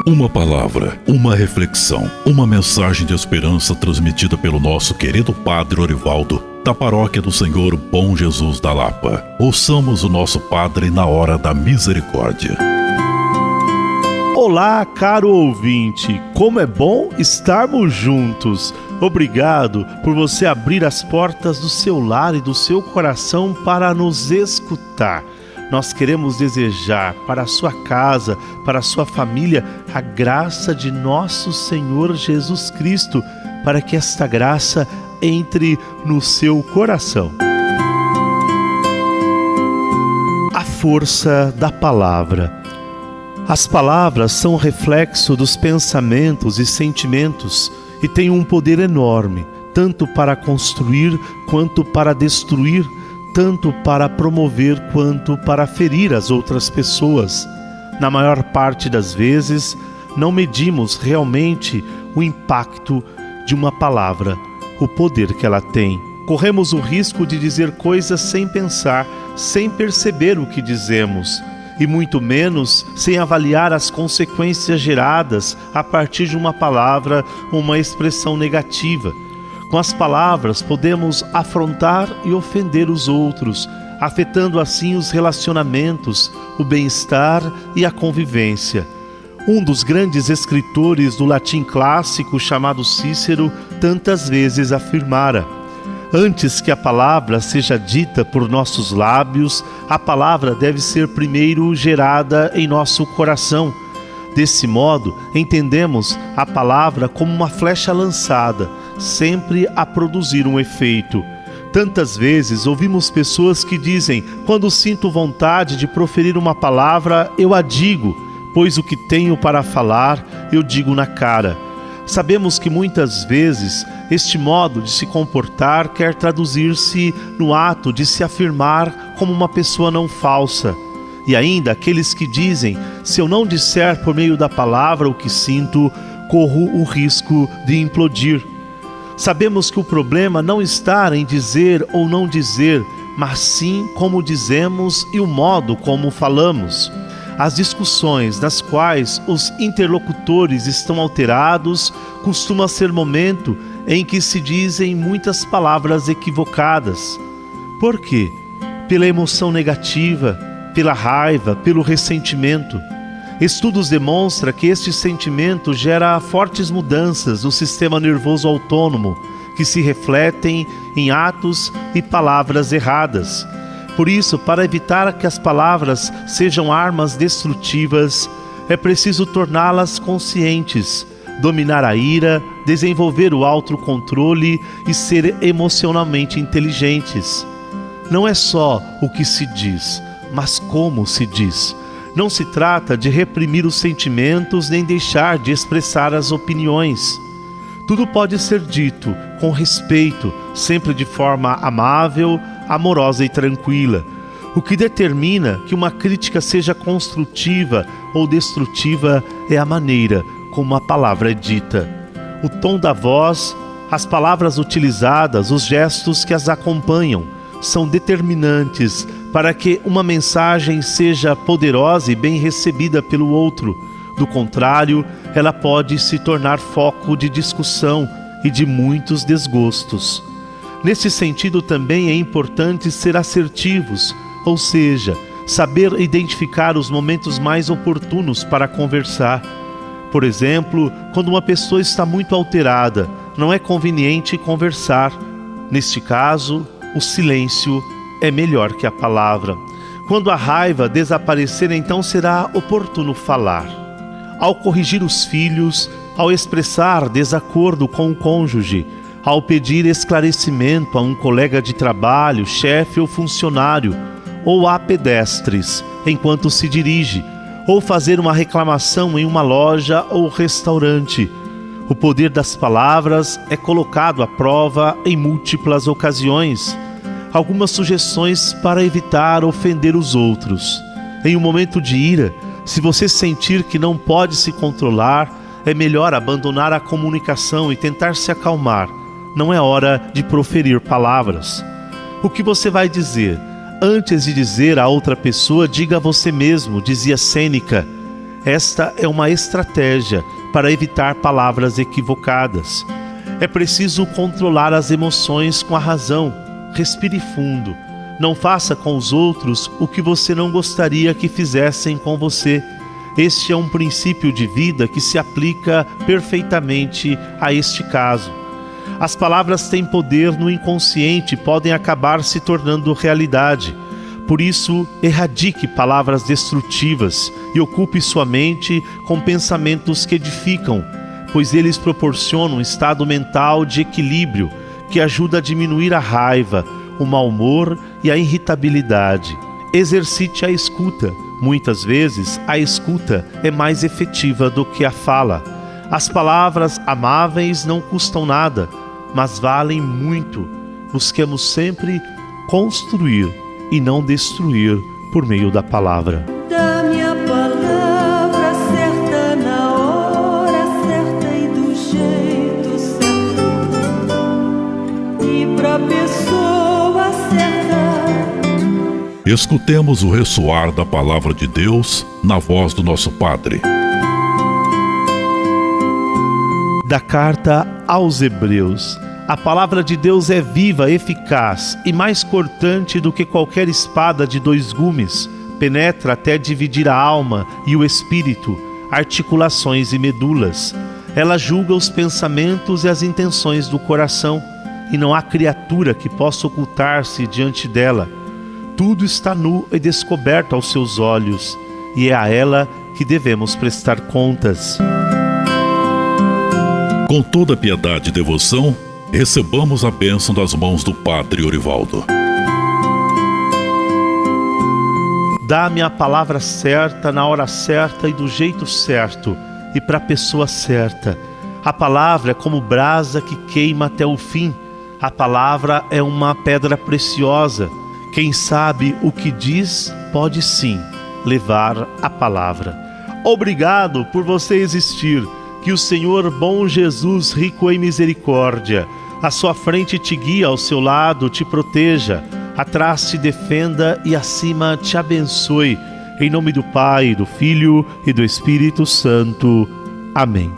Uma palavra, uma reflexão, uma mensagem de esperança transmitida pelo nosso querido Padre Orivaldo, da Paróquia do Senhor Bom Jesus da Lapa. Ouçamos o nosso Padre na hora da misericórdia. Olá, caro ouvinte, como é bom estarmos juntos. Obrigado por você abrir as portas do seu lar e do seu coração para nos escutar. Nós queremos desejar para a sua casa, para a sua família, a graça de nosso Senhor Jesus Cristo, para que esta graça entre no seu coração. A força da palavra. As palavras são reflexo dos pensamentos e sentimentos e têm um poder enorme, tanto para construir quanto para destruir, tanto para promover quanto para ferir as outras pessoas. Na maior parte das vezes, não medimos realmente o impacto de uma palavra, o poder que ela tem. Corremos o risco de dizer coisas sem pensar, sem perceber o que dizemos, e muito menos sem avaliar as consequências geradas a partir de uma palavra ou uma expressão negativa. Com as palavras podemos afrontar e ofender os outros, afetando assim os relacionamentos, o bem-estar e a convivência. Um dos grandes escritores do latim clássico, chamado Cícero, tantas vezes afirmara: antes que a palavra seja dita por nossos lábios, a palavra deve ser primeiro gerada em nosso coração. Desse modo, entendemos a palavra como uma flecha lançada, sempre a produzir um efeito. Tantas vezes ouvimos pessoas que dizem: quando sinto vontade de proferir uma palavra, eu a digo, pois o que tenho para falar, eu digo na cara. Sabemos que muitas vezes este modo de se comportar quer traduzir-se no ato de se afirmar como uma pessoa não falsa. E ainda aqueles que dizem: se eu não disser por meio da palavra o que sinto, corro o risco de implodir. Sabemos que o problema não está em dizer ou não dizer, mas sim como dizemos e o modo como falamos. As discussões nas quais os interlocutores estão alterados costuma ser momento em que se dizem muitas palavras equivocadas. Por quê? Pela emoção negativa, pela raiva, pelo ressentimento. Estudos demonstram que este sentimento gera fortes mudanças no sistema nervoso autônomo, que se refletem em atos e palavras erradas. Por isso, para evitar que as palavras sejam armas destrutivas, é preciso torná-las conscientes, dominar a ira, desenvolver o autocontrole e ser emocionalmente inteligentes. Não é só o que se diz, mas como se diz. Não se trata de reprimir os sentimentos nem deixar de expressar as opiniões. Tudo pode ser dito com respeito, sempre de forma amável, amorosa e tranquila. O que determina que uma crítica seja construtiva ou destrutiva é a maneira como a palavra é dita. O tom da voz, as palavras utilizadas, os gestos que as acompanham, são determinantes para que uma mensagem seja poderosa e bem recebida pelo outro. Do contrário, ela pode se tornar foco de discussão e de muitos desgostos. Nesse sentido, também é importante ser assertivos, ou seja, saber identificar os momentos mais oportunos para conversar. Por exemplo, quando uma pessoa está muito alterada, não é conveniente conversar. Neste caso, o silêncio é melhor que a palavra. Quando a raiva desaparecer, então será oportuno falar. Ao corrigir os filhos, ao expressar desacordo com o cônjuge, ao pedir esclarecimento a um colega de trabalho, chefe ou funcionário, ou a pedestres, enquanto se dirige, ou fazer uma reclamação em uma loja ou restaurante. O poder das palavras é colocado à prova em múltiplas ocasiões. Algumas sugestões para evitar ofender os outros. Em um momento de ira, se você sentir que não pode se controlar, é melhor abandonar a comunicação e tentar se acalmar. Não é hora de proferir palavras. O que você vai dizer? Antes de dizer a outra pessoa, diga a você mesmo, dizia Sêneca. Esta é uma estratégia para evitar palavras equivocadas. É preciso controlar as emoções com a razão. Respire fundo. Não faça com os outros o que você não gostaria que fizessem com você. Este é um princípio de vida que se aplica perfeitamente a este caso. As palavras têm poder no inconsciente e podem acabar se tornando realidade. Por isso, erradique palavras destrutivas e ocupe sua mente com pensamentos que edificam, pois eles proporcionam um estado mental de equilíbrio que ajuda a diminuir a raiva, o mau humor e a irritabilidade. Exercite a escuta. Muitas vezes, a escuta é mais efetiva do que a fala. As palavras amáveis não custam nada, mas valem muito. Busquemos sempre construir e não destruir por meio da palavra. Dá-me a palavra certa na hora certa e do jeito certo, e pra pessoa certa. Escutemos o ressoar da palavra de Deus na voz do nosso Padre. Da carta aos Hebreus. A palavra de Deus é viva, eficaz e mais cortante do que qualquer espada de 2 gumes. Penetra até dividir a alma e o espírito, articulações e medulas. Ela julga os pensamentos e as intenções do coração, e não há criatura que possa ocultar-se diante dela. Tudo está nu e descoberto aos seus olhos, e é a ela que devemos prestar contas. Com toda piedade e devoção, recebamos a bênção das mãos do Padre Orivaldo. Dá-me a palavra certa na hora certa e do jeito certo, e para a pessoa certa. A palavra é como brasa que queima até o fim. A palavra é uma pedra preciosa. Quem sabe o que diz, pode sim levar a palavra. Obrigado por você existir. Que o Senhor bom Jesus, rico em misericórdia, à sua frente te guie, ao seu lado te proteja, atrás te defenda e acima te abençoe. Em nome do Pai, do Filho e do Espírito Santo. Amém.